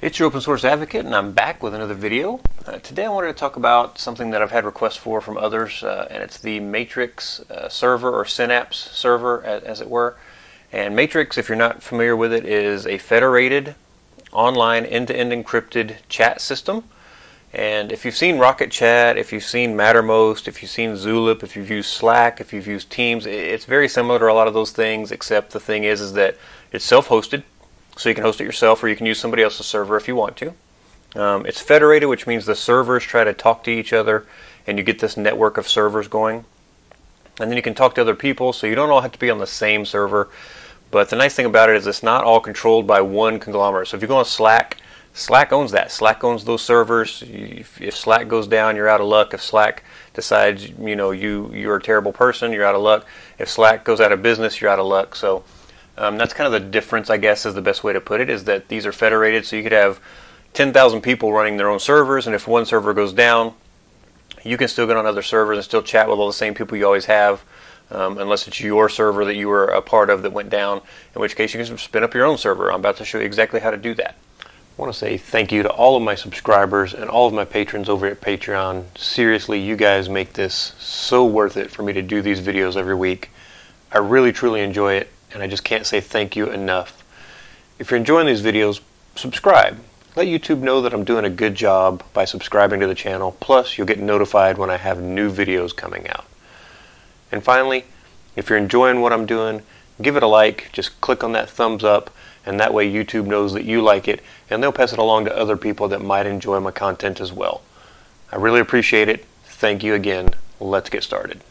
It's your open source advocate, and I'm back with another video. Today I wanted to talk about something that I've had requests for from others, and it's the Matrix server, or Synapse server, as it were. And Matrix, if you're not familiar with it, is a federated, online, end-to-end encrypted chat system. And if you've seen Rocket Chat, if you've seen Mattermost, if you've seen Zulip, if you've used Slack, if you've used Teams, it's very similar to a lot of those things, except the thing is that it's self-hosted. So you can host it yourself, or you can use somebody else's server if you want to. It's federated, which means the servers try to talk to each other, and you get this network of servers going. And then you can talk to other people, so you don't all have to be on the same server. But the nice thing about it is it's not all controlled by one conglomerate. So if you go on Slack, Slack owns that. Slack owns those servers. If Slack goes down, you're out of luck. If Slack decides, you're a terrible person, you're out of luck. If Slack goes out of business, you're out of luck. So that's kind of the difference, I guess, is the best way to put it, is that these are federated, so you could have 10,000 people running their own servers, and if one server goes down, you can still get on other servers and still chat with all the same people you always have, unless it's your server that you were a part of that went down, in which case you can spin up your own server. I'm about to show you exactly how to do that. I want to say thank you to all of my subscribers and all of my patrons over at Patreon. Seriously, you guys make this so worth it for me to do these videos every week. I really, truly enjoy it, and I just can't say thank you enough. If you're enjoying these videos, subscribe. Let YouTube know that I'm doing a good job by subscribing to the channel. Plus, you'll get notified when I have new videos coming out. And finally, if you're enjoying what I'm doing, give it a like. Just click on that thumbs up, and that way YouTube knows that you like it, and they'll pass it along to other people that might enjoy my content as well. I really appreciate it. Thank you again. Let's get started.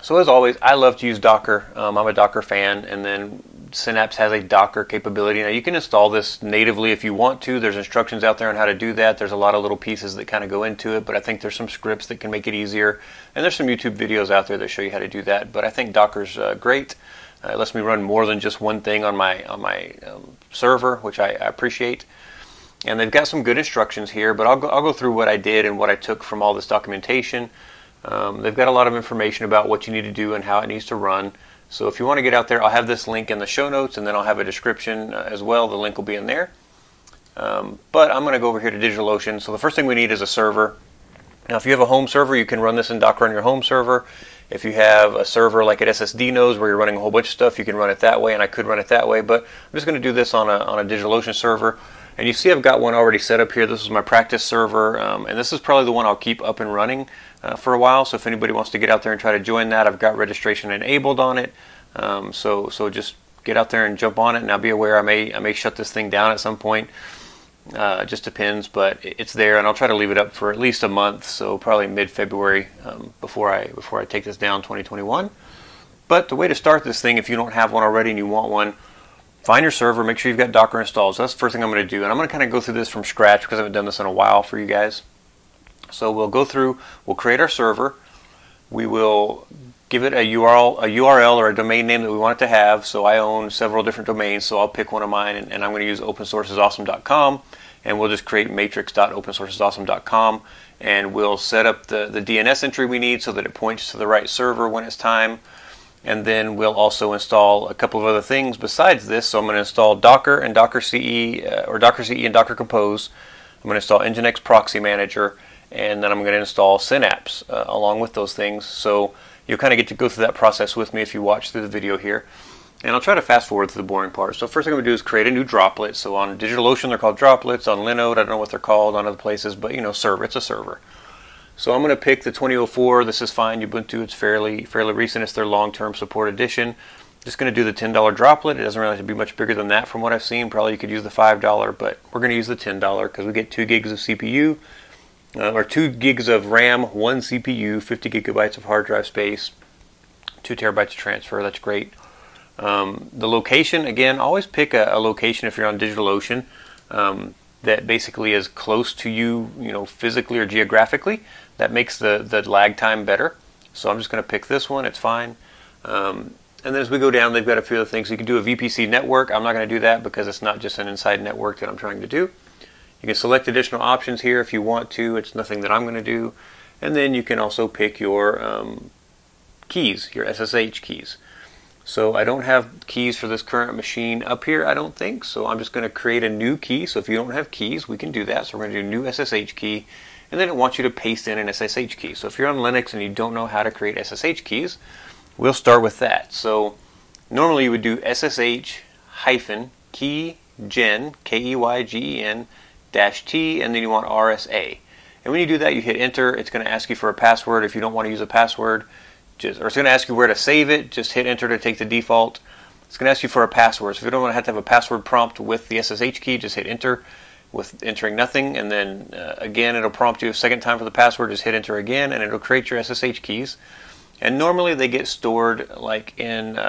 So as always, I love to use Docker. I'm a Docker fan, and then Synapse has a Docker capability. Now you can install this natively if you want to. There's instructions out there on how to do that. There's a lot of little pieces that kind of go into it, but I think there's some scripts that can make it easier. And there's some YouTube videos out there that show you how to do that. But I think Docker's great. It lets me run more than just one thing on my server, which I appreciate. And they've got some good instructions here, but I'll go through what I did and what I took from all this documentation. They've got a lot of information about what you need to do and how it needs to run. So if you want to get out there, I'll have this link in the show notes, and then I'll have a description as well. The link will be in there. But I'm going to go over here to DigitalOcean. So the first thing we need is a server. Now if you have a home server, you can run this in Docker on your home server. If you have a server like at SSD Nodes where you're running a whole bunch of stuff, you can run it that way, and I could run it that way. But I'm just going to do this on a DigitalOcean server. And you see I've got one already set up here. This is my practice server, and this is probably the one I'll keep up and running for a while. So if anybody wants to get out there and try to join that, I've got registration enabled on it. So just get out there and jump on it. Now be aware I may shut this thing down at some point. It just depends, but it's there, and I'll try to leave it up for at least a month. So probably mid-February before I take this down, 2021. But the way to start this thing, if you don't have one already and you want one, find your server, make sure you've got Docker installed. So that's the first thing I'm going to do. And I'm going to kind of go through this from scratch because I haven't done this in a while for you guys. So we'll go through, we'll create our server. We will give it a URL or a domain name that we want it to have. So I own several different domains, so I'll pick one of mine, and I'm going to use opensourceisawesome.com. And we'll just create matrix.opensourceisawesome.com. And we'll set up the DNS entry we need so that it points to the right server when it's time. And then we'll also install a couple of other things besides this. So I'm going to install Docker and Docker CE, or Docker CE and Docker Compose. I'm going to install Nginx Proxy Manager, and then I'm going to install Synapse along with those things. So you'll kind of get to go through that process with me if you watch through the video here. And I'll try to fast forward to the boring part. So first thing I'm going to do is create a new droplet. So on DigitalOcean they're called droplets. On Linode, I don't know what they're called on other places, but server, it's a server. So I'm going to pick the 2004. This is fine. Ubuntu, it's fairly recent. It's their long-term support edition. Just going to do the $10 droplet. It doesn't really have to be much bigger than that from what I've seen. Probably you could use the $5, but we're going to use the $10 because we get 2 gigs of CPU, or 2 gigs of RAM, 1 CPU, 50 gigabytes of hard drive space, 2 terabytes of transfer. That's great. The location, again, always pick a location if you're on DigitalOcean that basically is close to you, physically or geographically. That makes the lag time better. So I'm just going to pick this one. It's fine. And then as we go down, they've got a few other things. You can do a VPC network. I'm not going to do that because it's not just an inside network that I'm trying to do. You can select additional options here if you want to. It's nothing that I'm going to do. And then you can also pick your keys, your SSH keys. So I don't have keys for this current machine up here, I don't think. So I'm just going to create a new key. So if you don't have keys, we can do that. So we're going to do new SSH key. And then it wants you to paste in an SSH key. So if you're on Linux and you don't know how to create SSH keys, we'll start with that. So normally you would do SSH hyphen keygen, Keygen -T, and then you want RSA. And when you do that, you hit enter. It's going to ask you for a password if you don't want to use a password. Or it's going to ask you where to save it. Just hit enter to take the default. It's going to ask you for a password. So if you don't want to have a password prompt with the SSH key, just hit enter with entering nothing. And then again, it'll prompt you a second time for the password. Just hit enter again, and it'll create your SSH keys. And normally they get stored like in,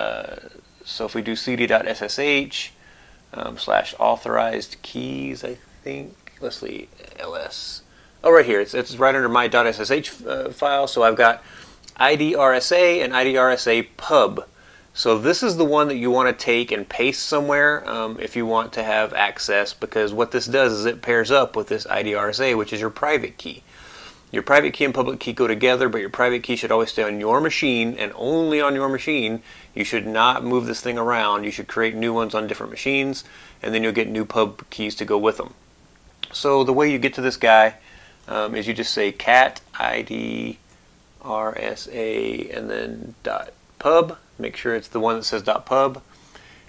so if we do cd.ssh / authorized keys, I think. Let's see, ls. Oh, right here. It's right under my .ssh file. So I've got IDRSA and IDRSA pub. So this is the one that you want to take and paste somewhere if you want to have access, because what this does is it pairs up with this IDRSA, which is your private key. Your private key and public key go together, but your private key should always stay on your machine and only on your machine. You should not move this thing around. You should create new ones on different machines, and then you'll get new pub keys to go with them. So the way you get to this guy is you just say cat ID RSA and then .pub. Make sure it's the one that says .pub,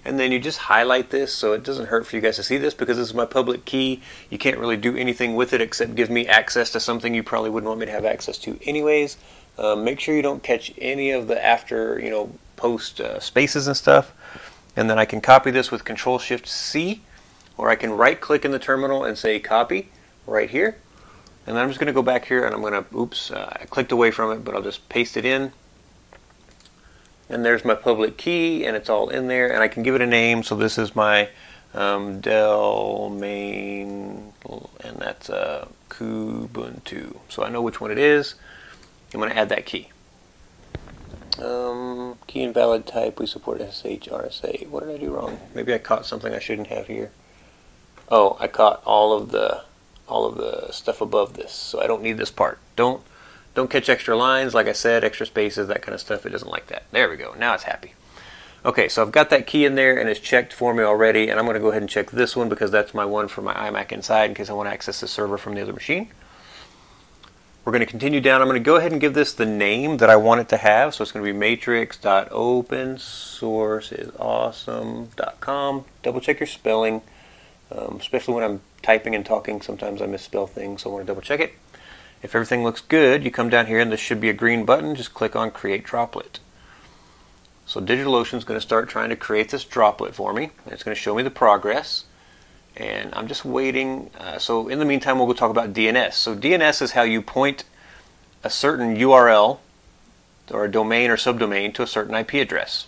and then you just highlight this so it doesn't hurt for you guys to see this, because this is my public key. You can't really do anything with it except give me access to something you probably wouldn't want me to have access to anyways. Make sure you don't catch any of the after, post spaces and stuff. And then I can copy this with Control-Shift-C, or I can right click in the terminal and say copy right here. And then I'm just going to go back here and I'm going to, oops, I clicked away from it, but I'll just paste it in. And there's my public key, and it's all in there. And I can give it a name. So this is my Dell main, and that's Kubuntu. So I know which one it is. I'm going to add that key. Key invalid type. We support SSH RSA. What did I do wrong? Maybe I caught something I shouldn't have here. Oh, I caught all of the stuff above this, so I don't need this part. Don't catch extra lines, like I said, extra spaces, that kind of stuff. It doesn't like that. There we go. Now it's happy. Okay, so I've got that key in there and it's checked for me already, and I'm going to go ahead and check this one because that's my one for my iMac inside in case I want to access the server from the other machine. We're going to continue down. I'm going to go ahead and give this the name that I want it to have. So it's going to be matrix.opensourceisawesome.com. Double check your spelling, especially when I'm typing and talking. Sometimes I misspell things, so I want to double check it. If everything looks good, you come down here and there should be a green button. Just click on Create Droplet. So DigitalOcean is going to start trying to create this droplet for me. And it's going to show me the progress. And I'm just waiting. So in the meantime, we'll go talk about DNS. So DNS is how you point a certain URL or a domain or subdomain to a certain IP address.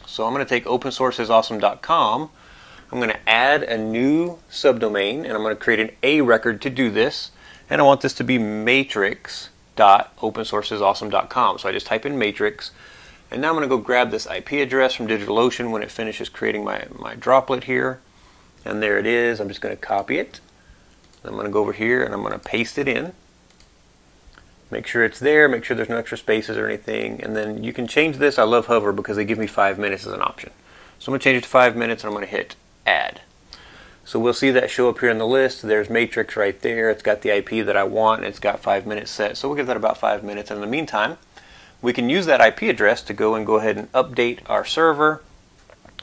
So I'm going to take opensourceisawesome.com. I'm going to add a new subdomain, and I'm going to create an A record to do this. And I want this to be matrix.opensourceisawesome.com. So I just type in matrix. And now I'm going to go grab this IP address from DigitalOcean when it finishes creating my droplet here. And there it is. I'm just going to copy it. I'm going to go over here and I'm going to paste it in. Make sure it's there. Make sure there's no extra spaces or anything. And then you can change this. I love Hover because they give me 5 minutes as an option. So I'm going to change it to 5 minutes and I'm going to hit Add. So we'll see that show up here in the list. There's Matrix right there. It's got the IP that I want, and it's got 5 minutes set. So we'll give that about 5 minutes. And in the meantime, we can use that IP address to go ahead and update our server.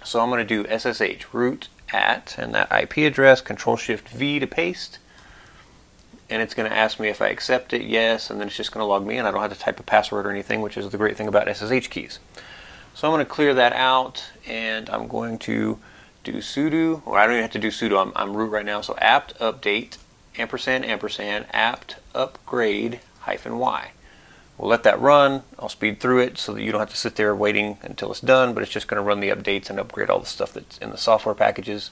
So I'm going to do SSH root at, and that IP address, Control-Shift-V to paste. And it's going to ask me if I accept it, yes, and then it's just going to log me in. I don't have to type a password or anything, which is the great thing about SSH keys. So I'm going to clear that out, and I'm going to do sudo, or I don't even have to do sudo, I'm root right now, so apt update && apt upgrade -y. We'll let that run. I'll speed through it so that you don't have to sit there waiting until it's done, but it's just going to run the updates and upgrade all the stuff that's in the software packages.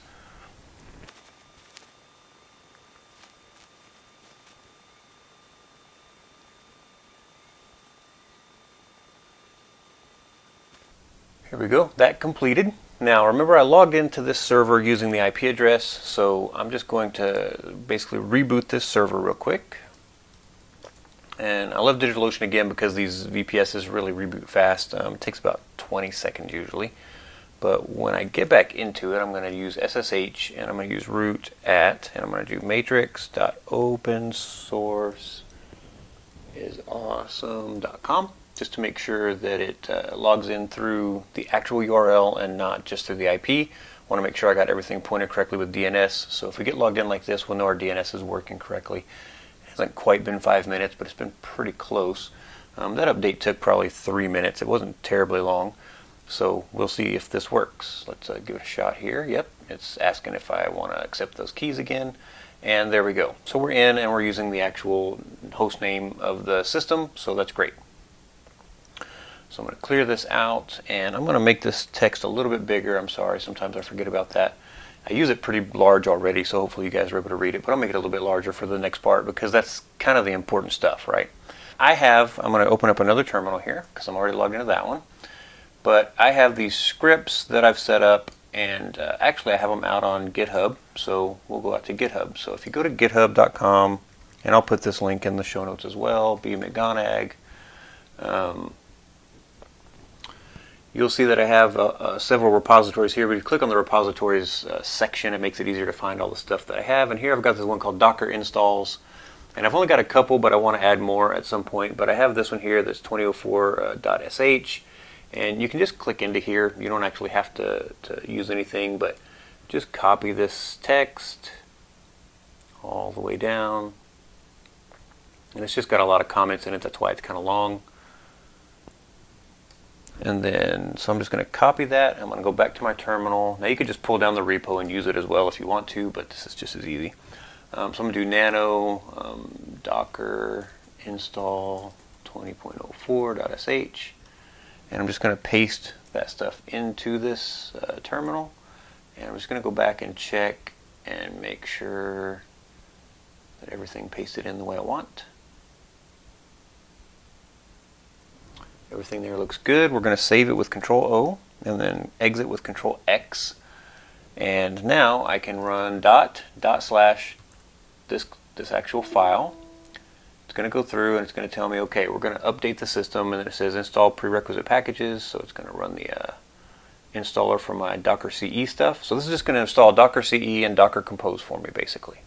Here we go. That completed. Now remember, I logged into this server using the IP address, so I'm just going to basically reboot this server real quick. And I love DigitalOcean again because these VPSs really reboot fast. It takes about 20 seconds usually. But when I get back into it, I'm going to use SSH, and I'm going to use root at, and I'm going to do matrix.opensourceisawesome.com just to make sure that it logs in through the actual URL and not just through the IP. I want to make sure I got everything pointed correctly with DNS. So if we get logged in like this, we'll know our DNS is working correctly. It hasn't quite been 5 minutes, but it's been pretty close. That update took probably 3 minutes. It wasn't terribly long. So we'll see if this works. Let's give it a shot here. Yep, it's asking if I want to accept those keys again. And there we go. So we're in and we're using the actual host name of the system, so that's great. So I'm going to clear this out, and I'm going to make this text a little bit bigger. I'm sorry, sometimes I forget about that. I use it pretty large already, so hopefully you guys are able to read it, but I'll make it a little bit larger for the next part because that's kind of the important stuff, right? I'm going to open up another terminal here because I'm already logged into that one. But I have these scripts that I've set up, and actually I have them out on GitHub, so we'll go out to GitHub. So if you go to github.com, and I'll put this link in the show notes as well, B. McGonagh, you'll see that I have several repositories here, but if you click on the repositories section, it makes it easier to find all the stuff that I have. And here I've got this one called Docker Installs, and I've only got a couple, but I want to add more at some point. But I have this one here that's 2004.sh. And you can just click into here. You don't actually have to use anything, but just copy this text all the way down. And it's just got a lot of comments in it. That's why it's kind of long. And then, so I'm just going to copy that. I'm going to go back to my terminal. Now you could just pull down the repo and use it as well if you want to, but this is just as easy. So I'm going to do nano docker install 20.04.sh. And I'm just going to paste that stuff into this terminal. And I'm just going to go back and check and make sure that everything pasted in the way I want. Everything there looks good. We're going to save it with Control-O and then exit with Control-X. And now I can run // this actual file. It's going to go through and it's going to tell me, okay, we're going to update the system, and then it says install prerequisite packages, so it's going to run the installer for my Docker CE stuff. So this is just going to install Docker CE and Docker Compose for me, basically.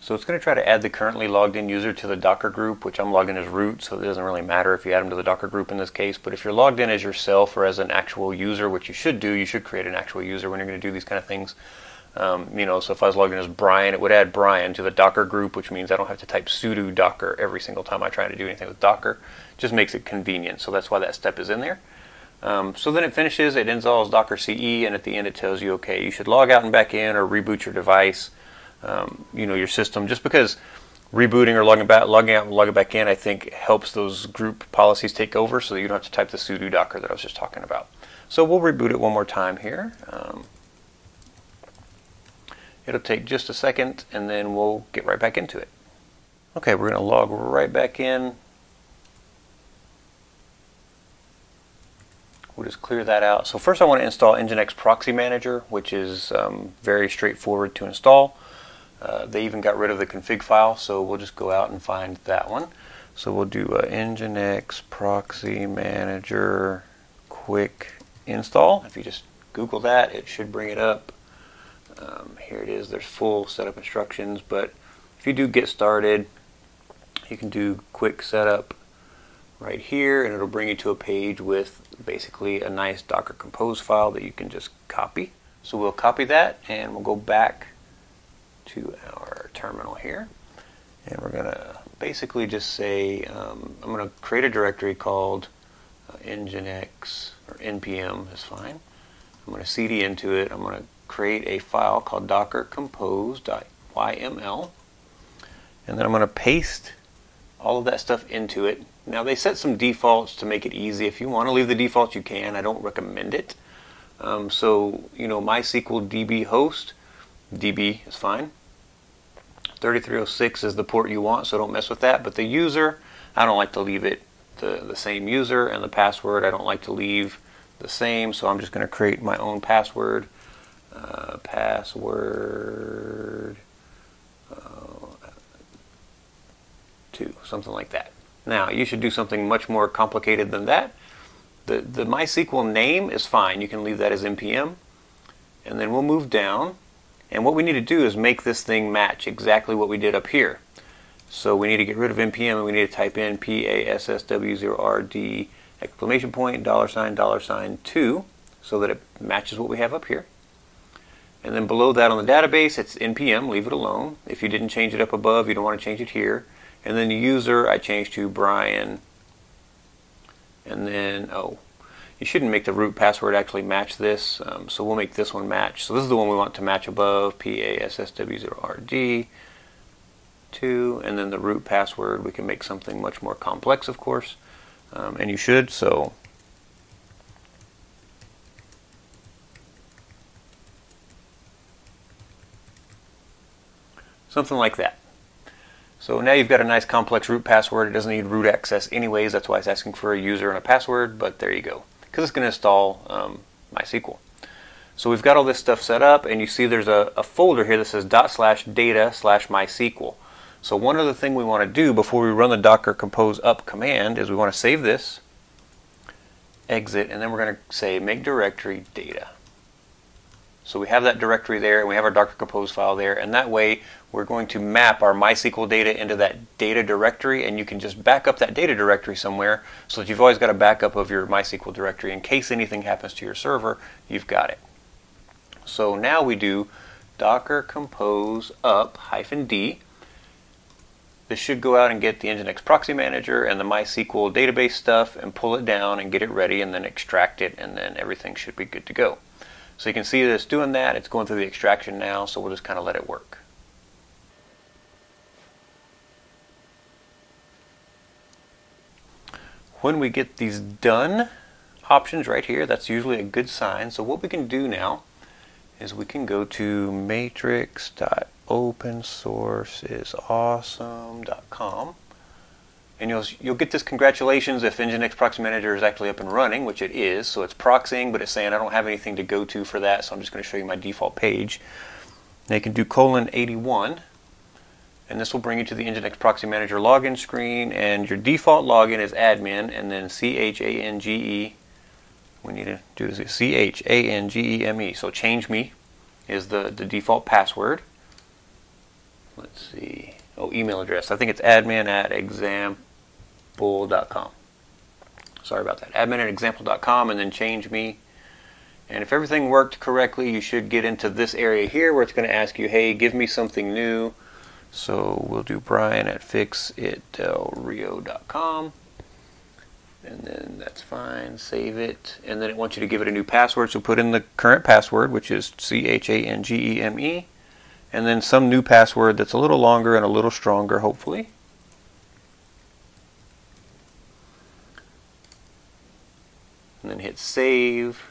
So it's going to try to add the currently logged in user to the Docker group, which I'm logged in as root, so it doesn't really matter if you add them to the Docker group in this case. But if you're logged in as yourself or as an actual user, which you should do, you should create an actual user when you're going to do these kind of things. So if I was logged in as Brian, it would add Brian to the Docker group, which means I don't have to type sudo docker every single time I try to do anything with Docker. It just makes it convenient, so that's why that step is in there. So then it finishes, it installs Docker CE, and at the end it tells you, okay, you should log out and back in or reboot your device, your system. Just because rebooting or logging out and logging back in, I think helps those group policies take over so that you don't have to type the sudo docker that I was just talking about. So we'll reboot it one more time here. It'll take just a second, and then we'll get right back into it. Okay, we're going to log right back in. We'll just clear that out. So first I want to install Nginx Proxy Manager, which is very straightforward to install. They even got rid of the config file, so we'll just go out and find that one. So we'll do Nginx Proxy Manager quick install. If you just Google that, it should bring it up. Here it is. There's full setup instructions, but if you do get started, you can do quick setup right here, and it'll bring you to a page with basically a nice Docker Compose file that you can just copy. So we'll copy that, and we'll go back to our terminal here, and we're going to basically just say I'm going to create a directory called Nginx, or npm is fine. I'm going to cd into it. I'm going to create a file called dockercompose.yml, and then I'm going to paste all of that stuff into it. Now they set some defaults to make it easy. If you want to leave the defaults, you can. I don't recommend it. MySQL DB host, DB is fine. 3306 is the port you want, so don't mess with that. But the user, I don't like to leave it the same user, and the password I don't like to leave the same, so I'm just going to create my own password. password 2, something like that. Now you should do something much more complicated than that. The MySQL name is fine. You can leave that as npm, and then we'll move down, and what we need to do is make this thing match exactly what we did up here. So we need to get rid of npm, and we need to type in PASSW0RD exclamation point $$2 so that it matches what we have up here. And then below that on the database, it's npm, leave it alone. If you didn't change it up above, you don't want to change it here. And then the user, I changed to Brian. And then, you shouldn't make the root password actually match this, so we'll make this one match. So this is the one we want to match above, PASSW0RD 2, and then the root password, we can make something much more complex, of course, and you should, so something like that. So now you've got a nice complex root password. It doesn't need root access anyways, that's why it's asking for a user and a password, but there you go, because it's going to install MySQL. So we've got all this stuff set up, and you see there's a folder here that says /data/MySQL. So one other thing we want to do before we run the docker compose up command is we want to save this, exit, and then we're going to say make directory data. So we have that directory there, and we have our docker compose file there, and that way we're going to map our MySQL data into that data directory, and you can just back up that data directory somewhere so that you've always got a backup of your MySQL directory. In case anything happens to your server, you've got it. So now we do docker compose up -d. This should go out and get the Nginx proxy manager and the MySQL database stuff and pull it down and get it ready and then extract it, and then everything should be good to go. So you can see that it's doing that. It's going through the extraction now, so we'll just kind of let it work. When we get these done options right here, that's usually a good sign. So what we can do now is we can go to matrix.opensourceisawesome.com, and you'll get this congratulations if Nginx Proxy Manager is actually up and running, which it is. So it's proxying, but it's saying I don't have anything to go to for that, so I'm just going to show you my default page. Now you can do :81, and this will bring you to the Nginx Proxy Manager login screen, and your default login is admin, and then CHANGE. We need to do this, CHANGEME. So change me is the default password. Let's see. Oh, email address. I think it's admin@example.com. Sorry about that. Admin@example.com, and then change me. And if everything worked correctly, you should get into this area here where it's going to ask you, hey, give me something new. So we'll do Brian@fixitdelrio.com. And then that's fine, save it, and then it wants you to give it a new password, so put in the current password, which is CHANGEME, and then some new password that's a little longer and a little stronger, hopefully. And then hit save,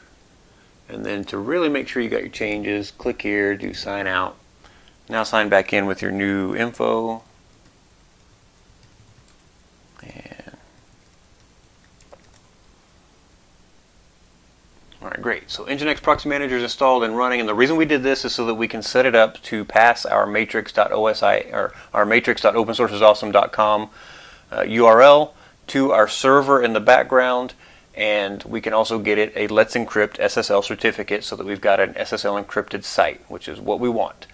and then to really make sure you got your changes, click here, do sign out. Now sign back in with your new info. Alright, great. So Nginx Proxy Manager is installed and running, and the reason we did this is so that we can set it up to pass our matrix.osi or our matrix.opensourceisawesome.com URL to our server in the background, and we can also get it a Let's Encrypt SSL certificate so that we've got an SSL encrypted site, which is what we want.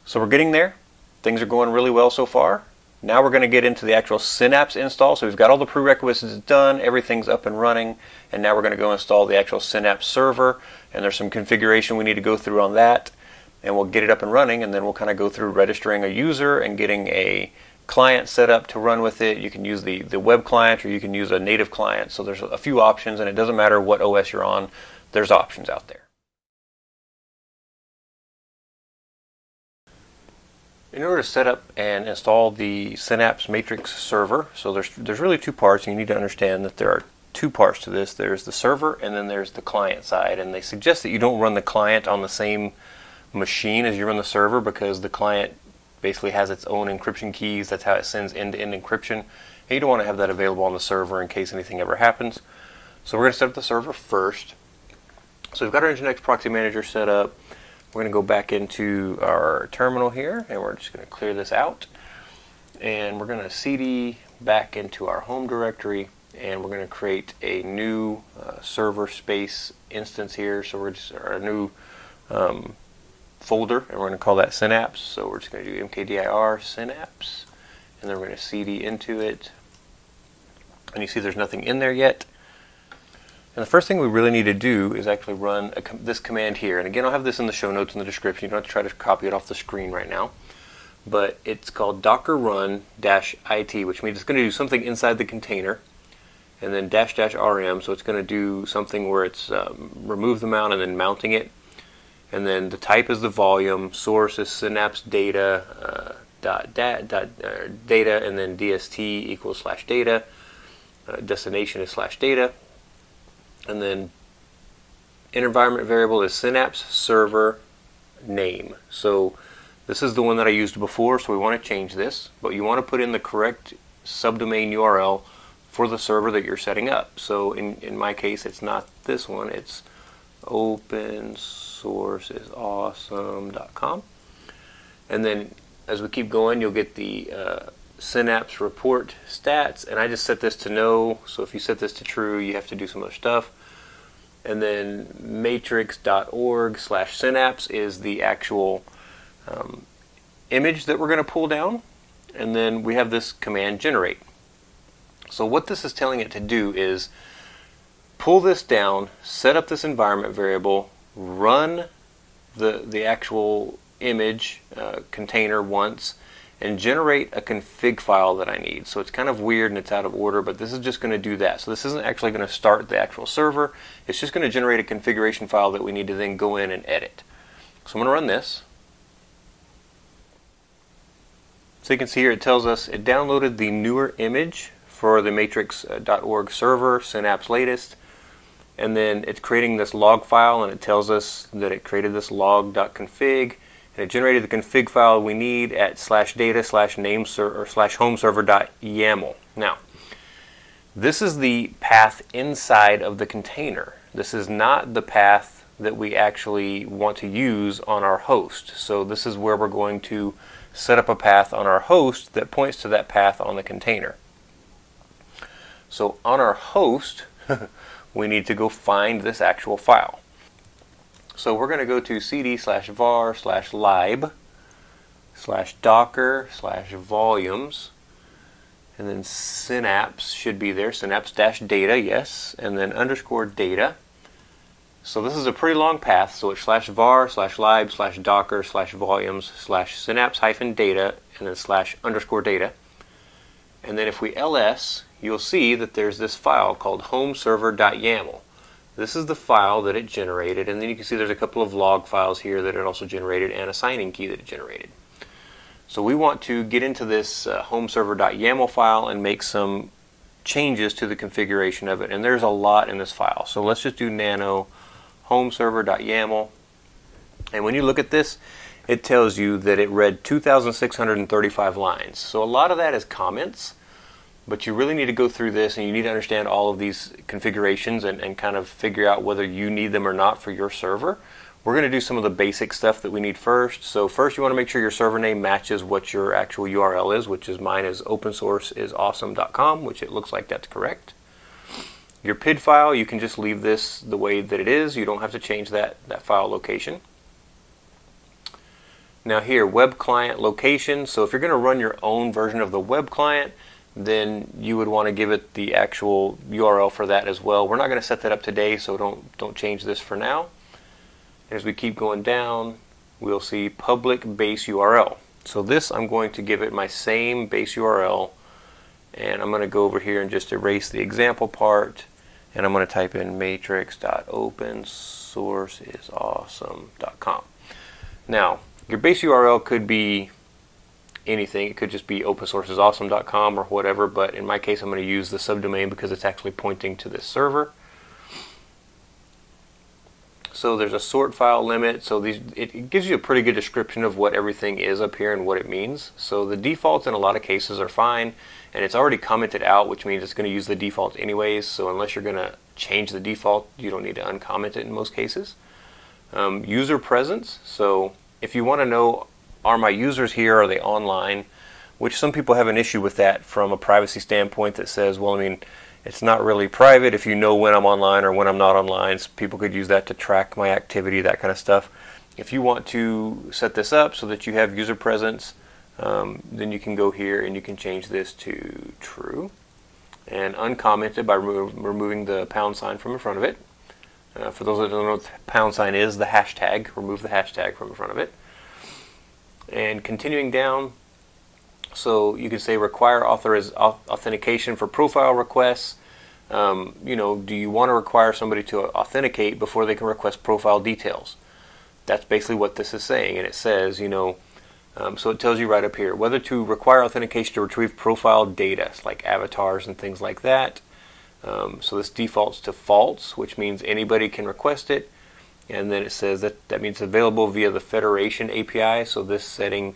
So we're getting there. Things are going really well so far. Now we're going to get into the actual Synapse install. So we've got all the prerequisites done, everything's up and running, and now we're going to go install the actual Synapse server, and there's some configuration we need to go through on that, and we'll get it up and running, and then we'll kind of go through registering a user and getting a client set up to run with it. You can use the web client, or you can use a native client. So there's a few options, and it doesn't matter what OS you're on, there's options out there. In order to set up and install the Synapse Matrix server, so there's really two parts, and you need to understand that there are two parts to this. There's the server, and then there's the client side, and they suggest that you don't run the client on the same machine as you run the server, because the client basically has its own encryption keys. That's how it sends end-to-end encryption, and you don't want to have that available on the server in case anything ever happens. So we're going to set up the server first. So we've got our Nginx Proxy Manager set up. We're going to go back into our terminal here, and we're just going to clear this out. And we're going to cd back into our home directory, and we're going to create a new server space instance here. So we're just our new folder, and we're going to call that Synapse. So we're just going to do mkdir Synapse, and then we're going to cd into it. And you see there's nothing in there yet. And the first thing we really need to do is actually run this command here. And again, I'll have this in the show notes in the description. You don't have to try to copy it off the screen right now. But it's called docker run-it, which means it's going to do something inside the container. And then --rm, so it's going to do something where it's remove the mount and then mounting it. And then the type is the volume, source is Synapse data, data, and then dst equals /data. Destination is /data. And then environment variable is Synapse server name. So this is the one that I used before, so we want to change this, but you want to put in the correct subdomain URL for the server that you're setting up. So in my case, it's not this one, it's opensourceisawesome.com. And then as we keep going, you'll get the Synapse report stats, and I just set this to no, so if you set this to true, you have to do some other stuff. And then matrix.org/synapse is the actual image that we're going to pull down, and then we have this command generate. So what this is telling it to do is pull this down, set up this environment variable, run the actual image container once, and generate a config file that I need. So it's kind of weird and it's out of order, but this is just going to do that. So this isn't actually going to start the actual server. It's just going to generate a configuration file that we need to then go in and edit. So I'm going to run this. So you can see here it tells us it downloaded the newer image for the matrix.org server, Synapse latest, and then it's creating this log file, and it tells us that it created this log.config. And it generated the config file we need at /data/name/homeserver.yaml. Now, this is the path inside of the container. This is not the path that we actually want to use on our host. So this is where we're going to set up a path on our host that points to that path on the container. So on our host, we need to go find this actual file. So we're going to go to cd/var/lib/docker/volumes, and then Synapse should be there, Synapse-data, yes, and then _data. So this is a pretty long path, so it's /var/lib/docker/volumes/synapse-data, and then /_data. And then if we ls, you'll see that there's this file called homeserver.yaml. This is the file that it generated, and then you can see there's a couple of log files here that it also generated and a signing key that it generated. So we want to get into this homeserver.yaml file and make some changes to the configuration of it, and there's a lot in this file. So let's just do nano homeserver.yaml, and when you look at this, it tells you that it read 2,635 lines. So a lot of that is comments, but you really need to go through this and you need to understand all of these configurations and kind of figure out whether you need them or not for your server. We're going to do some of the basic stuff that we need first. So first you want to make sure your server name matches what your actual URL is, which is mine is opensourceisawesome.com, which it looks like that's correct. Your PID file, you can just leave this the way that it is. You don't have to change that file location. Now here, web client location. So if you're going to run your own version of the web client, then you would want to give it the actual URL for that as well. We're not going to set that up today, so don't change this for now. As we keep going down, we'll see public base URL. So this, I'm going to give it my same base URL, and I'm going to go over here and just erase the example part, and I'm going to type in matrix.opensourceisawesome.com. Now, your base URL could be anything. It could just be opensourceisawesome.com or whatever, but in my case I'm going to use the subdomain because it's actually pointing to this server. So there's a sort file limit, so it gives you a pretty good description of what everything is up here and what it means. So the defaults in a lot of cases are fine, and it's already commented out, which means it's going to use the default anyways, so unless you're going to change the default, you don't need to uncomment it in most cases. User presence. So if you want to know, are my users here, are they online, which some people have an issue with that from a privacy standpoint that says, well, I mean, it's not really private if you know when I'm online or when I'm not online. So people could use that to track my activity, that kind of stuff. If you want to set this up so that you have user presence, then you can go here and you can change this to true and uncommented by removing the pound sign from in front of it. For those that don't know what the pound sign is, the hashtag, remove the hashtag from in front of it. And continuing down, so you can say require authentication for profile requests. You know, do you want to require somebody to authenticate before they can request profile details? That's basically what this is saying, and it says, you know, so it tells you right up here whether to require authentication to retrieve profile data, like avatars and things like that. So this defaults to false, which means anybody can request it, and then it says that means available via the Federation API. So this setting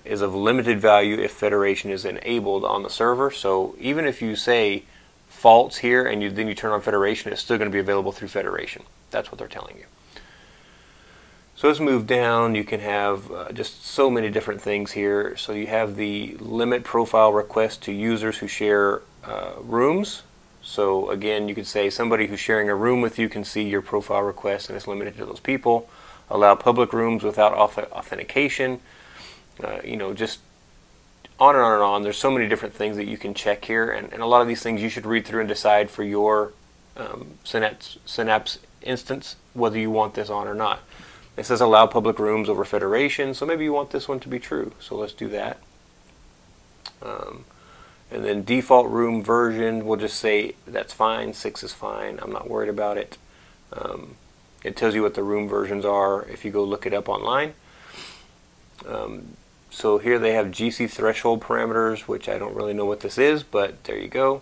is of limited value if Federation is enabled on the server. So even if you say false here and then you turn on Federation, it's still going to be available through Federation. That's what they're telling you. So let's move down. You can have just so many different things here. So you have the limit profile request to users who share rooms. So again, you could say somebody who's sharing a room with you can see your profile request and it's limited to those people. Allow public rooms without authentication. You know, just on and on and on. There's so many different things that you can check here, and a lot of these things you should read through and decide for your Synapse instance whether you want this on or not. It says allow public rooms over Federation, so maybe you want this one to be true. So let's do that. And then default room version, we'll just say that's fine. 6 is fine. I'm not worried about it. It tells you what the room versions are if you go look it up online. So here they have GC threshold parameters, which I don't really know what this is, but there you go.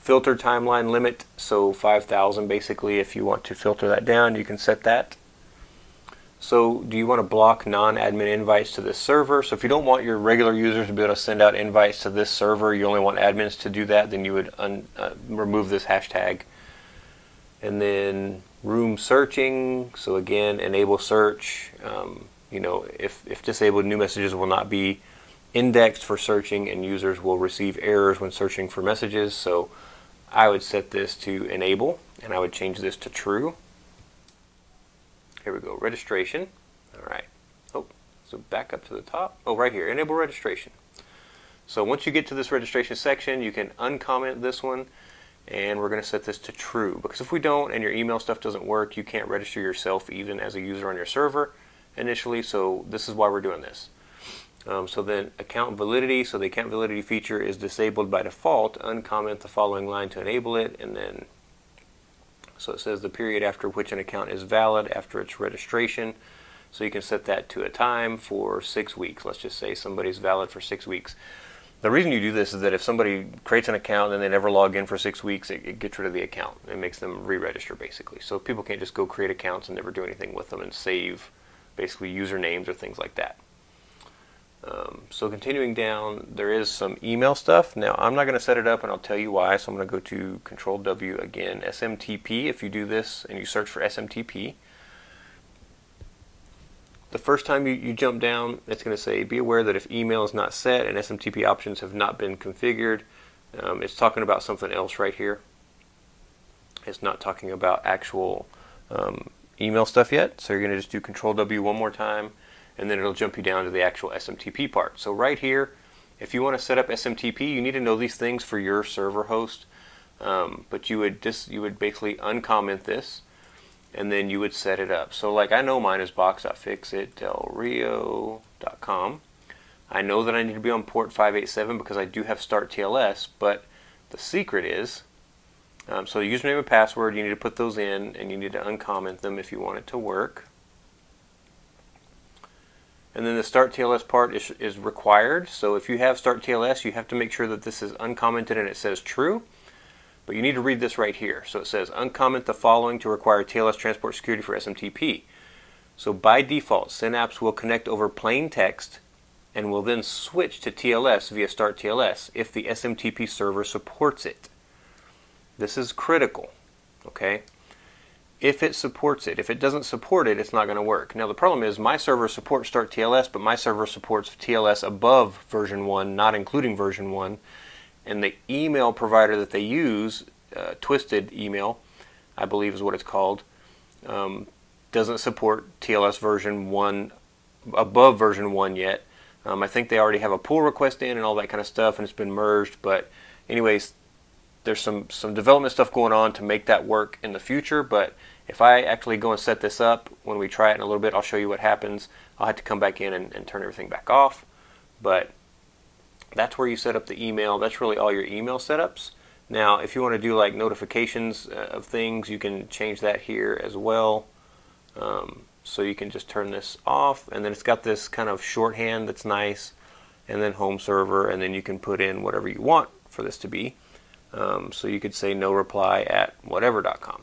Filter timeline limit, so 5,000 basically. If you want to filter that down, you can set that. So do you want to block non-admin invites to this server? So if you don't want your regular users to be able to send out invites to this server, you only want admins to do that, then you would remove this hashtag. And then room searching, so again, enable search. You know, if disabled, new messages will not be indexed for searching and users will receive errors when searching for messages. So I would set this to enable and I would change this to true. Here we go, registration. All right. Oh, so back up to the top. Oh, right here, enable registration. So once you get to this registration section, you can uncomment this one, and we're going to set this to true, because if we don't and your email stuff doesn't work, you can't register yourself even as a user on your server initially. So this is why we're doing this. So then account validity, so the account validity feature is disabled by default. Uncomment the following line to enable it, and then so it says the period after which an account is valid after its registration. So you can set that to a time for 6 weeks. Let's just say somebody's valid for 6 weeks. The reason you do this is that if somebody creates an account and they never log in for 6 weeks, it gets rid of the account. It makes them re-register basically. So people can't just go create accounts and never do anything with them and save basically usernames or things like that. So continuing down, there is some email stuff. Now I'm not going to set it up and I'll tell you why. So I'm going to go to Control W again, SMTP. If you do this and you search for SMTP, the first time you jump down, it's going to say be aware that if email is not set and SMTP options have not been configured. It's talking about something else right here. It's not talking about actual email stuff yet. So you're going to just do Control W one more time, and then it'll jump you down to the actual SMTP part. So right here, if you want to set up SMTP, you need to know these things for your server host. But you would basically uncomment this, and then you would set it up. So like I know mine is box.fixitdelrio.com. I know that I need to be on port 587 because I do have Start TLS, but the secret is, so the username and password, you need to put those in, and you need to uncomment them if you want it to work. And then the Start TLS part is required. So if you have Start TLS, you have to make sure that this is uncommented and it says true. But you need to read this right here. So it says uncomment the following to require TLS transport security for SMTP. So by default, Synapse will connect over plain text and will then switch to TLS via Start TLS if the SMTP server supports it. This is critical, okay? if it supports it. If it doesn't support it, it's not going to work. Now the problem is my server supports Start TLS, but my server supports TLS above version 1, not including version 1. And the email provider that they use, Twisted Email, I believe is what it's called, doesn't support TLS version 1 above version 1 yet. I think they already have a pull request in and all that kind of stuff, and it's been merged. But anyways, there's some development stuff going on to make that work in the future. But if I actually go and set this up, when we try it in a little bit, I'll show you what happens. I'll have to come back in and turn everything back off. But that's where you set up the email. That's really all your email setups. Now, if you want to do like notifications of things, you can change that here as well. So you can just turn this off, and then it's got this kind of shorthand that's nice, and then home server, and then you can put in whatever you want for this to be. So you could say no reply at whatever.com.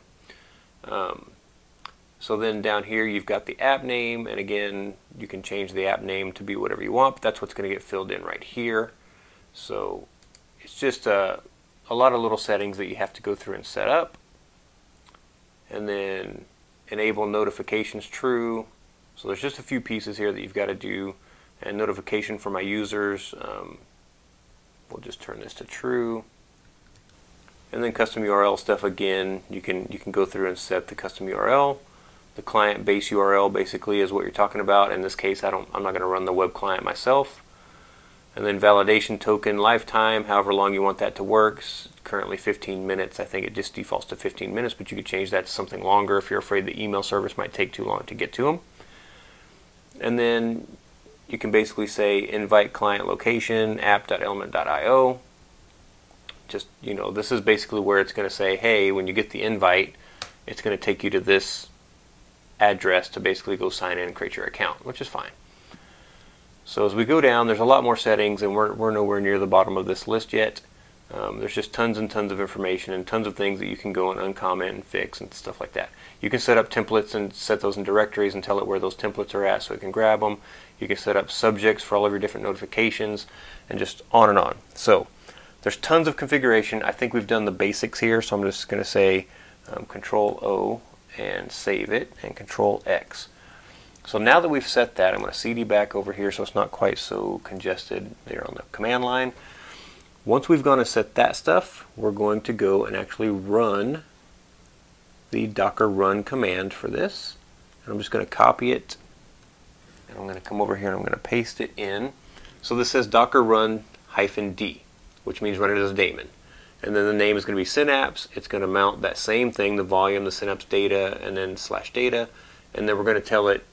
So then down here you've got the app name, and again you can change the app name to be whatever you want, but that's what's going to get filled in right here. So it's just a lot of little settings that you have to go through and set up. And then enable notifications true. So there's just a few pieces here that you've got to do. And notification for my users, we'll just turn this to true. And then custom URL stuff, again, you can go through and set the custom URL. The client base URL basically is what you're talking about. In this case, I'm not going to run the web client myself. And then validation token lifetime, however long you want that to work. Currently 15 minutes. I think it just defaults to 15 minutes, but you could change that to something longer if you're afraid the email service might take too long to get to them. And then you can basically say invite client location app.element.io. Just, this is basically where it's going to say, hey, when you get the invite, it's going to take you to this address to basically go sign in and create your account, which is fine. So as we go down, there's a lot more settings, and we're nowhere near the bottom of this list yet. There's just tons and tons of information and tons of things that you can go and uncomment and fix and stuff like that. You can set up templates and set those in directories and tell it where those templates are at so it can grab them. You can set up subjects for all of your different notifications, and just on and on. So there's tons of configuration. I think we've done the basics here, so I'm just going to say Control O and save it, and Control X. So now that we've set that, I'm going to CD back over here so it's not quite so congested there on the command line. Once we've gone and set that stuff, we're going to go and actually run the Docker run command for this. And I'm just going to copy it, and I'm going to come over here and I'm going to paste it in. So this says Docker run -d, which means run it as a daemon. And then the name is going to be Synapse. It's going to mount that same thing, the volume, the Synapse data, and then /data. And then we're going to tell it,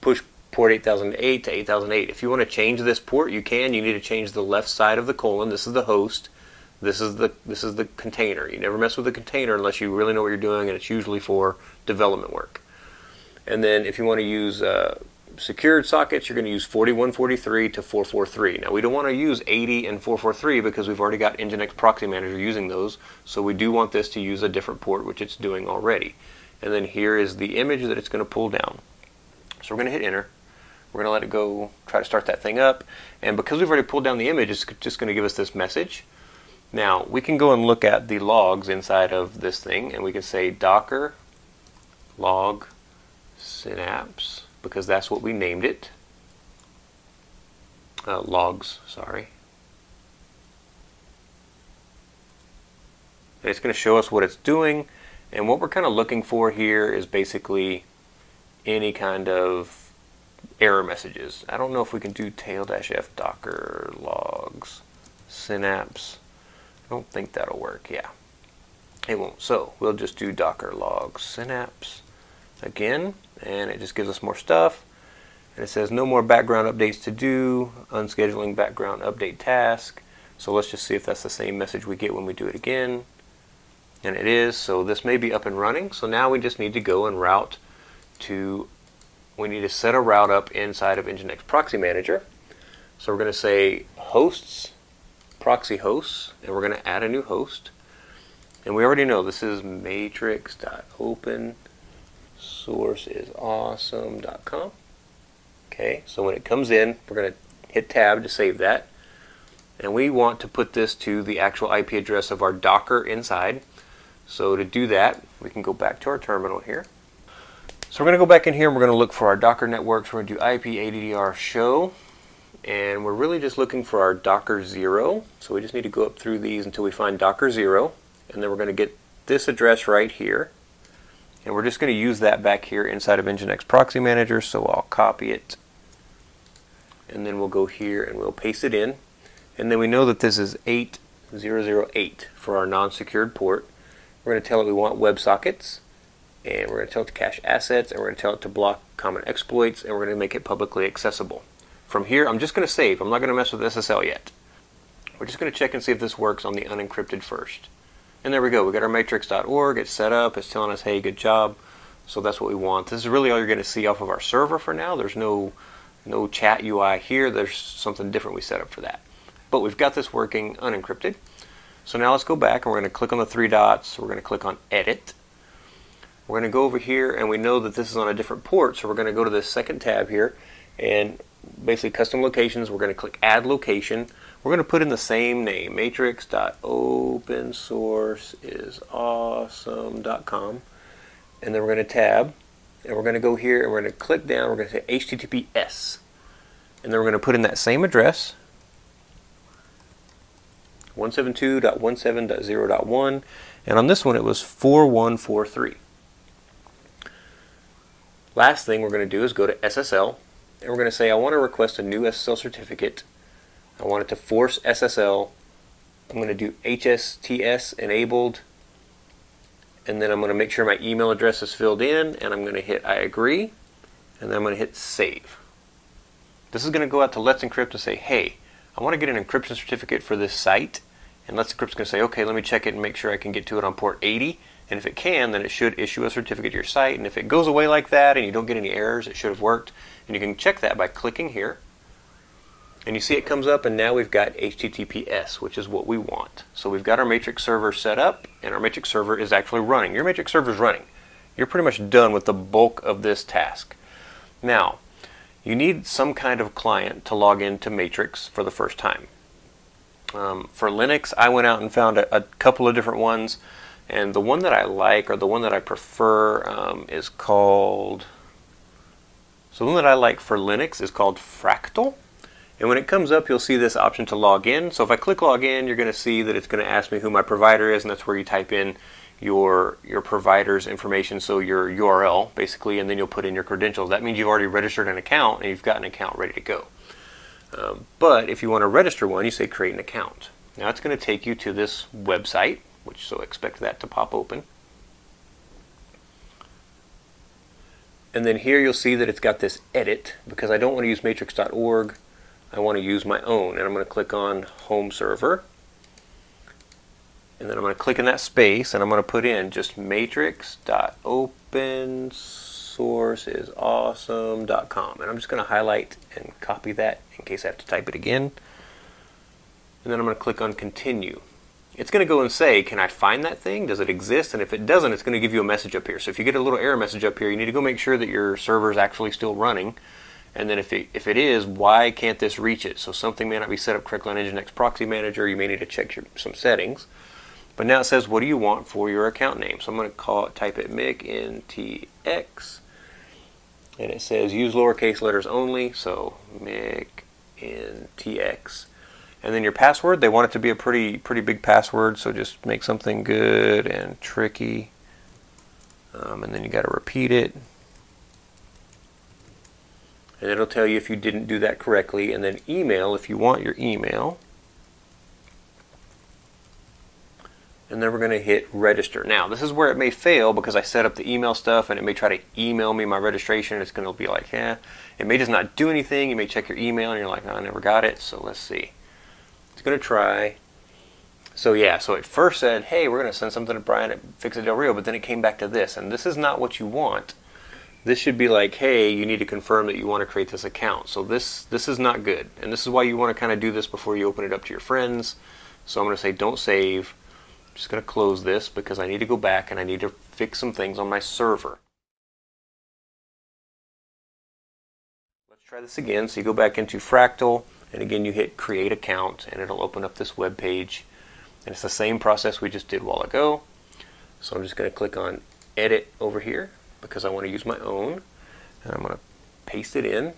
push port 8008 to 8008. If you want to change this port, you can. You need to change the left side of the colon. This is the host. This is the container. You never mess with the container unless you really know what you're doing, and it's usually for development work. And then if you want to use secured sockets, you're going to use 4143 to 443. Now we don't want to use 80 and 443 because we've already got Nginx Proxy Manager using those. So we do want this to use a different port, which it's doing already. And then here is the image that it's going to pull down. So we're going to hit enter. We're going to let it go, try to start that thing up. And because we've already pulled down the image, it's just going to give us this message. Now, we can go and look at the logs inside of this thing, and we can say Docker log Synapse, because that's what we named it. Logs, sorry. And it's going to show us what it's doing. And what we're kind of looking for here is basically any kind of error messages. I don't know if we can do tail-f docker logs Synapse. I don't think that'll work. Yeah, it won't. So we'll just do docker logs Synapse again, and it just gives us more stuff. And it says no more background updates to do, unscheduling background update task. So let's just see if that's the same message we get when we do it again. And it is. So this may be up and running. So now we just need to go and route to, we need to set a route up inside of Nginx Proxy Manager. So we're going to say hosts, proxy hosts, and we're going to add a new host. And we already know this is matrix.opensourceisawesome.com. Okay, so when it comes in, we're going to hit tab to save that. And we want to put this to the actual IP address of our Docker inside. So to do that, we can go back to our terminal here. So we're going to go back in here and we're going to look for our Docker networks. We're going to do IP-ADDR show. And we're really just looking for our Docker 0. So we just need to go up through these until we find Docker 0. And then we're going to get this address right here. And we're just going to use that back here inside of Nginx Proxy Manager. So I'll copy it. And then we'll go here and we'll paste it in. And then we know that this is 8008 for our non-secured port. We're going to tell it we want WebSockets. And we're going to tell it to cache assets. And we're going to tell it to block common exploits. And we're going to make it publicly accessible. From here, I'm just going to save. I'm not going to mess with SSL yet. We're just going to check and see if this works on the unencrypted first. And there we go. We got our matrix.org. It's set up. It's telling us, hey, good job. So that's what we want. This is really all you're going to see off of our server for now. There's no chat UI here. There's something different we set up for that. But we've got this working unencrypted. So now let's go back and we're going to click on the three dots. We're going to click on Edit. We're going to go over here and we know that this is on a different port. So we're going to go to this second tab here and basically custom locations. We're going to click Add Location. We're going to put in the same name, matrix.opensourceisawesome.com, and then we're going to tab, and we're going to go here and we're going to click down. We're going to say HTTPS, and then we're going to put in that same address, 172.17.0.1, and on this one it was 4143. Last thing we're going to do is go to SSL, and we're going to say I want to request a new SSL certificate. I want it to force SSL. I'm going to do HSTS enabled, and then I'm going to make sure my email address is filled in, and I'm going to hit I agree, and then I'm going to hit save. This is going to go out to Let's Encrypt and say, hey, I want to get an encryption certificate for this site, and Let's Encrypt's going to say, okay, let me check it and make sure I can get to it on port 80, and if it can, then it should issue a certificate to your site, and if it goes away like that and you don't get any errors, it should have worked, and you can check that by clicking here. And you see it comes up, and now we've got HTTPS, which is what we want. So we've got our Matrix server set up, and our Matrix server is actually running. Your Matrix server is running. You're pretty much done with the bulk of this task. Now, you need some kind of client to log into Matrix for the first time. For Linux, I went out and found a couple of different ones, and the one that I like, or the one that I prefer, is called... So the one that I like for Linux is called Fractal. And when it comes up, you'll see this option to log in. So if I click log in, you're going to see that it's going to ask me who my provider is, and that's where you type in your provider's information, so your URL basically, and then you'll put in your credentials. That means you've already registered an account and you've got an account ready to go. But if you want to register one, you say create an account. Now it's going to take you to this website, which so expect that to pop open. And then here you'll see that it's got this edit, because I don't want to use matrix.org. I want to use my own, and I'm going to click on Home Server, and then I'm going to click in that space, and I'm going to put in just matrix.opensourceisawesome.com, and I'm just going to highlight and copy that in case I have to type it again, and then I'm going to click on Continue. It's going to go and say, can I find that thing? Does it exist? And if it doesn't, it's going to give you a message up here. So if you get a little error message up here, you need to go make sure that your server is actually still running. And then if it is, why can't this reach it? So something may not be set up correctly on Nginx Proxy Manager. You may need to check some settings. But now it says, what do you want for your account name? So I'm going to type it MICNTX. And it says use lowercase letters only. So MICNTX. And then your password, they want it to be a pretty big password. So just make something good and tricky. And then you got to repeat it. And it'll tell you if you didn't do that correctly, and then email if you want your email. And then we're going to hit register. Now, this is where it may fail because I set up the email stuff and it may try to email me my registration. It's going to be like, yeah. It may just not do anything. You may check your email and you're like, oh, I never got it. So let's see. It's going to try. So yeah, so it first said, hey, we're going to send something to Brian at Fix It Del Rio, but then it came back to this. And this is not what you want. This should be like, hey, you need to confirm that you want to create this account. So this is not good. And this is why you want to kind of do this before you open it up to your friends. So I'm going to say don't save. I'm just going to close this because I need to go back and I need to fix some things on my server. Let's try this again. So you go back into Fractal, and again you hit create account, and it'll open up this web page. And it's the same process we just did a while ago. So I'm just going to click on edit over here because I want to use my own, and I'm going to paste it in.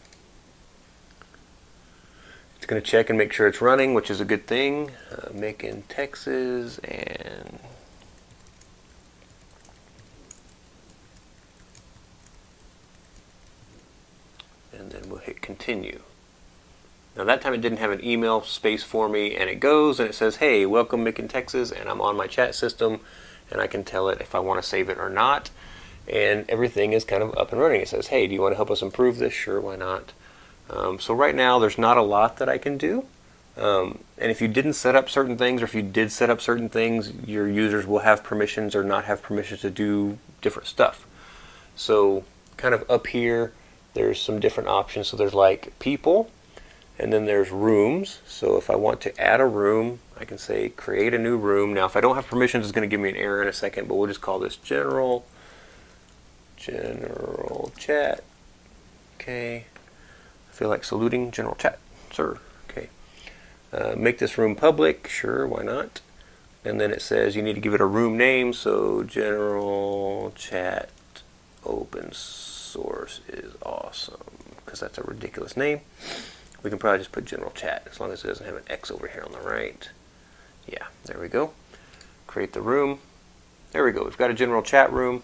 It's going to check and make sure it's running, which is a good thing. Macon, Texas, and then we'll hit continue. Now that time it didn't have an email space for me, and it goes and it says, hey, welcome Macon, Texas, and I'm on my chat system, and I can tell it if I want to save it or not, and everything is kind of up and running. It says, hey, do you want to help us improve this? Sure, why not? So right now there's not a lot that I can do, and if you didn't set up certain things, or if you did set up certain things, your users will have permissions or not have permissions to do different stuff. So kind of up here there's some different options. So there's like people, and then there's rooms. So if I want to add a room, I can say create a new room. Now if I don't have permissions, it's going to give me an error in a second, but we'll just call this general chat. Okay. I feel like saluting general chat, sir. Okay. Make this room public. Sure, why not? And then it says you need to give it a room name. So general chat open source is awesome, because that's a ridiculous name. We can probably just put general chat as long as it doesn't have an X over here on the right. Yeah, there we go. Create the room. There we go. We've got a general chat room.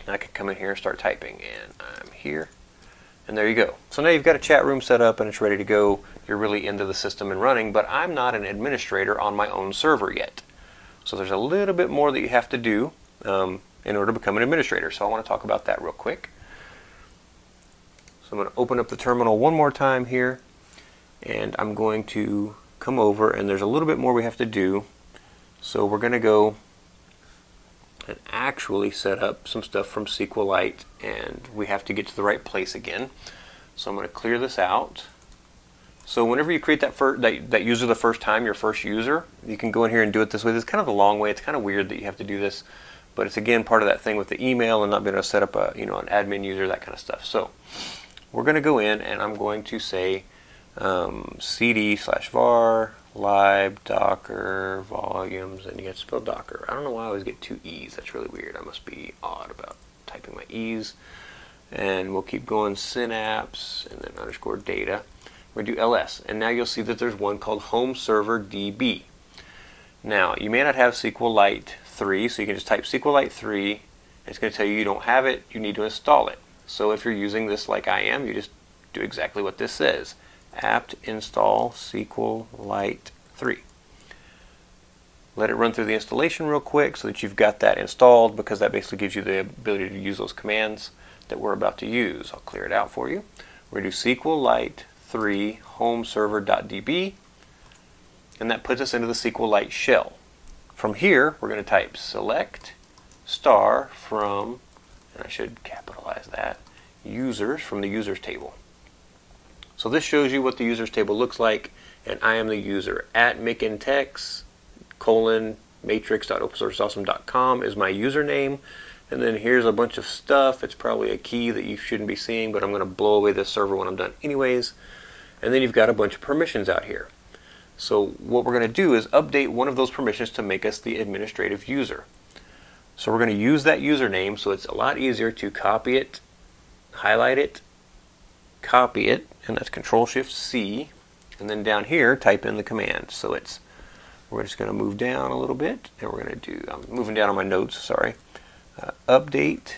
Now I can come in here and start typing, and I'm here. And there you go. So now you've got a chat room set up and it's ready to go. You're really into the system and running, but I'm not an administrator on my own server yet. So there's a little bit more that you have to do in order to become an administrator. So I want to talk about that real quick. So I'm going to open up the terminal one more time here, and I'm going to come over, and there's a little bit more we have to do. So we're going to go and actually set up some stuff from SQLite, and we have to get to the right place again. So I'm going to clear this out. So whenever you create that user the first time, your first user, you can go in here and do it this way. This is kind of a long way. It's kind of weird that you have to do this, but it's again part of that thing with the email and not being able to set up a an admin user, that kind of stuff. So we're going to go in, and I'm going to say cd/var lib docker volumes, and you have to spell docker. I don't know why I always get two E's. That's really weird. I must be odd about typing my E's. And we'll keep going, synapse, and then underscore data. We're going to do ls, and now you'll see that there's one called home server DB. Now you may not have SQLite 3, so you can just type SQLite 3, and it's going to tell you you don't have it. You need to install it. So if you're using this like I am, you just do exactly what this says. Apt install SQLite 3. Let it run through the installation real quick so that you've got that installed, because that basically gives you the ability to use those commands that we're about to use. I'll clear it out for you. We're going to do SQLite 3 home server.db, and that puts us into the SQLite shell. From here, we're going to type select star from, and I should capitalize that, users from the users table. So this shows you what the users table looks like, and I am the user. At matrix.opensourceawesome.com is my username, and then here's a bunch of stuff. It's probably a key that you shouldn't be seeing, but I'm going to blow away this server when I'm done anyways. And then you've got a bunch of permissions out here. So what we're going to do is update one of those permissions to make us the administrative user. So we're going to use that username, so it's a lot easier to copy it, highlight it, copy it, and that's Control-Shift-C, and then down here type in the command. So we're just going to move down a little bit, and we're going to do, I'm moving down on my notes, sorry, update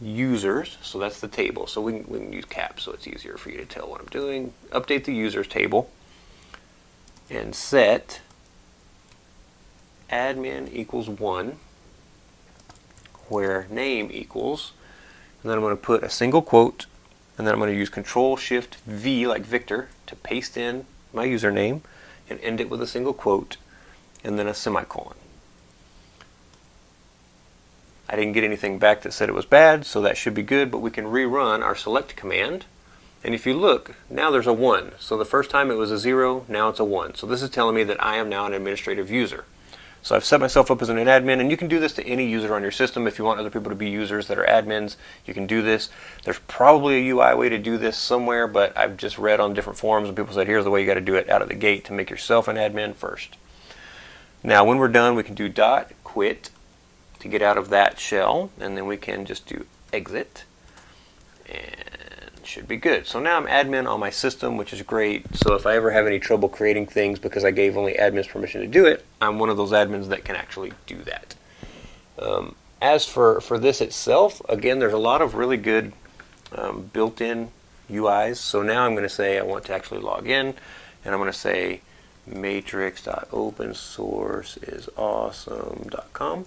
users, so that's the table. So we can use caps so it's easier for you to tell what I'm doing. Update the users table, and set admin equals 1, where name equals, and then I'm going to put a single quote, and then I'm going to use Control-Shift-V like Victor to paste in my username and end it with a single quote and then a semicolon. I didn't get anything back that said it was bad, so that should be good, but we can rerun our select command, and if you look, now there's a 1. So the first time it was a 0, now it's a 1. So this is telling me that I am now an administrative user. So I've set myself up as an admin, and you can do this to any user on your system. If you want other people to be users that are admins, you can do this. There's probably a UI way to do this somewhere, but I've just read on different forums and people said here's the way you got to do it out of the gate to make yourself an admin first. Now when we're done, we can do .quit to get out of that shell, and then we can just do exit, and should be good. So now I'm admin on my system, which is great. So if I ever have any trouble creating things because I gave only admins permission to do it, I'm one of those admins that can actually do that. As for this itself, again, there's a lot of really good built-in UIs. So now I'm going to say I want to actually log in, and I'm going to say matrix.opensourceisawesome.com,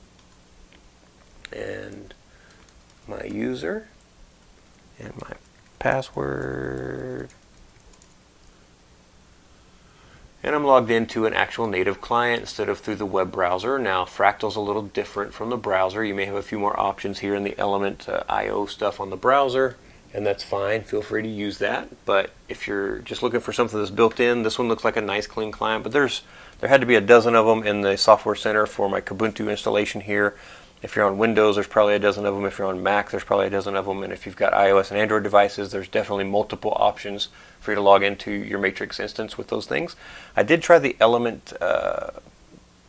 and my user and my password, and I'm logged into an actual native client instead of through the web browser. Now Fractal's a little different from the browser. You may have a few more options here in the Element IO stuff on the browser, and that's fine. Feel free to use that. But if you're just looking for something that's built in, this one looks like a nice clean client, but there had to be a dozen of them in the Software Center for my Kubuntu installation here. If you're on Windows, there's probably a dozen of them. If you're on Mac, there's probably a dozen of them. And if you've got iOS and Android devices, there's definitely multiple options for you to log into your Matrix instance with those things. I did try the Element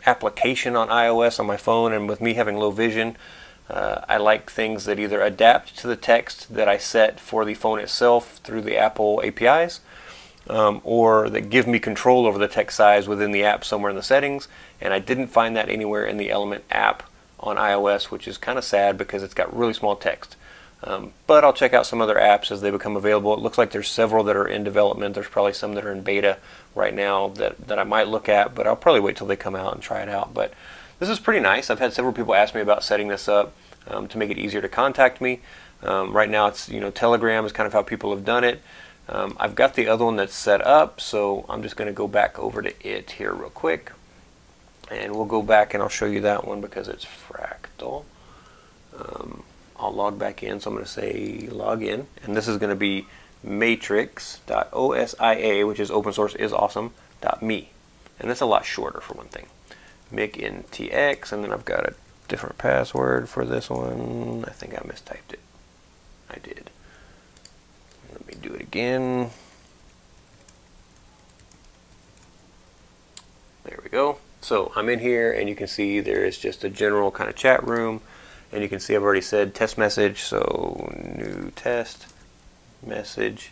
application on iOS on my phone, and with me having low vision, I like things that either adapt to the text that I set for the phone itself through the Apple APIs, or that give me control over the text size within the app somewhere in the settings. And I didn't find that anywhere in the Element app on iOS, which is kind of sad because it's got really small text. But I'll check out some other apps as they become available. It looks like there's several that are in development. There's probably some that are in beta right now that I might look at, but I'll probably wait till they come out and try it out. But this is pretty nice. I've had several people ask me about setting this up to make it easier to contact me. Right now it's, Telegram is kind of how people have done it. I've got the other one that's set up, so I'm just going to go back over to it here real quick. And we'll go back and I'll show you that one because it's Fractal. I'll log back in, so I'm going to say log in, and this is going to be matrix.osia, which is open source is awesome.me, and that's a lot shorter for one thing. MIGNTX, and then I've got a different password for this one. I think I mistyped it. I did. Let me do it again. There we go. So I'm in here, and you can see there is just a general kind of chat room, and you can see I've already said test message, so new test message.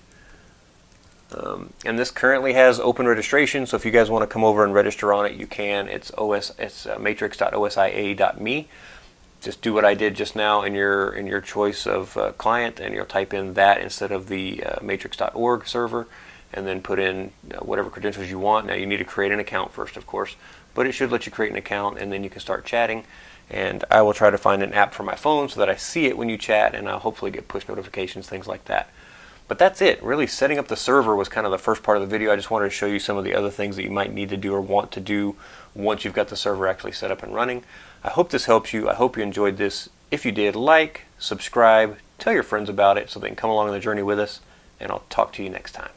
And this currently has open registration, so if you guys want to come over and register on it, you can. It's matrix.osia.me. Just do what I did just now in your choice of client, and you'll type in that instead of the matrix.org server, and then put in whatever credentials you want. Now you need to create an account first, of course, but it should let you create an account, and then you can start chatting. And I will try to find an app for my phone so that I see it when you chat, and I'll hopefully get push notifications, things like that. But that's it. Really, setting up the server was kind of the first part of the video. I just wanted to show you some of the other things that you might need to do or want to do once you've got the server actually set up and running. I hope this helps you. I hope you enjoyed this. If you did, like, subscribe, tell your friends about it so they can come along on the journey with us, and I'll talk to you next time.